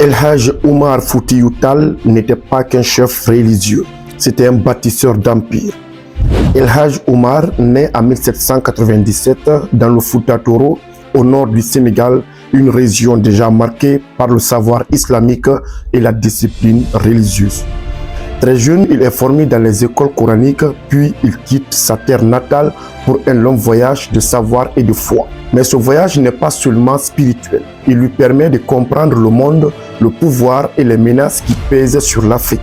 El Hadj Omar Foutiyou Tall n'était pas qu'un chef religieux, c'était un bâtisseur d'empire. El Hadj Omar naît en 1797 dans le Fouta Toro, au nord du Sénégal, une région déjà marquée par le savoir islamique et la discipline religieuse. Très jeune, il est formé dans les écoles coraniques, puis il quitte sa terre natale pour un long voyage de savoir et de foi. Mais ce voyage n'est pas seulement spirituel. Il lui permet de comprendre le monde, le pouvoir et les menaces qui pèsent sur l'Afrique.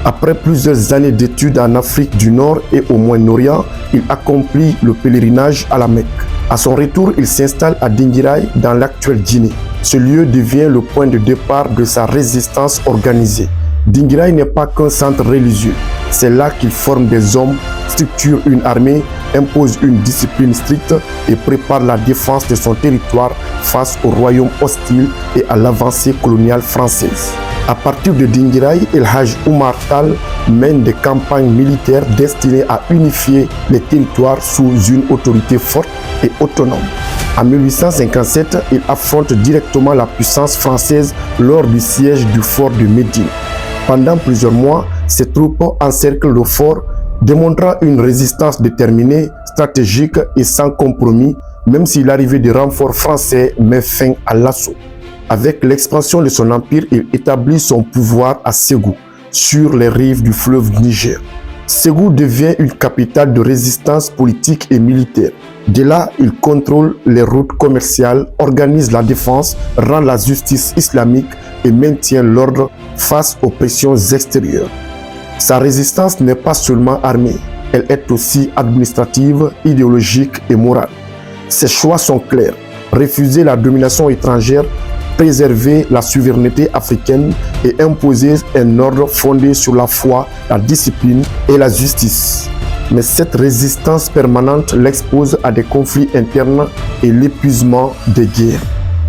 Après plusieurs années d'études en Afrique du Nord et au Moyen-Orient, il accomplit le pèlerinage à la Mecque. À son retour, il s'installe à Dinguiraye dans l'actuelle Guinée. Ce lieu devient le point de départ de sa résistance organisée. Dinguiraye n'est pas qu'un centre religieux. C'est là qu'il forme des hommes, structure une armée, impose une discipline stricte et prépare la défense de son territoire face au royaume hostile et à l'avancée coloniale française. À partir de Dinguiraye, El Hadj Omar Tall mène des campagnes militaires destinées à unifier les territoires sous une autorité forte et autonome. En 1857, il affronte directement la puissance française lors du siège du fort de Médine. Pendant plusieurs mois, ses troupes encerclent le fort, démontrant une résistance déterminée, stratégique et sans compromis, même si l'arrivée des renforts français met fin à l'assaut. Avec l'expansion de son empire, il établit son pouvoir à Ségou, sur les rives du fleuve Niger. Ségou devient une capitale de résistance politique et militaire. De là, il contrôle les routes commerciales, organise la défense, rend la justice islamique et maintient l'ordre face aux pressions extérieures. Sa résistance n'est pas seulement armée, elle est aussi administrative, idéologique et morale. Ses choix sont clairs: refuser la domination étrangère, préserver la souveraineté africaine et imposer un ordre fondé sur la foi, la discipline et la justice. Mais cette résistance permanente l'expose à des conflits internes et l'épuisement des guerres.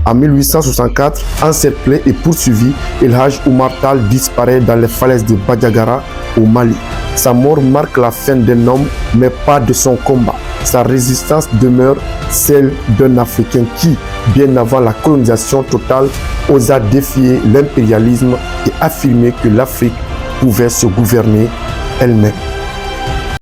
En 1864, encerclé et poursuivi, El Hadj Omar Tall disparaît dans les falaises de Badiagara au Mali. Sa mort marque la fin d'un homme, mais pas de son combat. Sa résistance demeure celle d'un Africain qui, bien avant la colonisation totale, osa défier l'impérialisme et affirmer que l'Afrique pouvait se gouverner elle-même.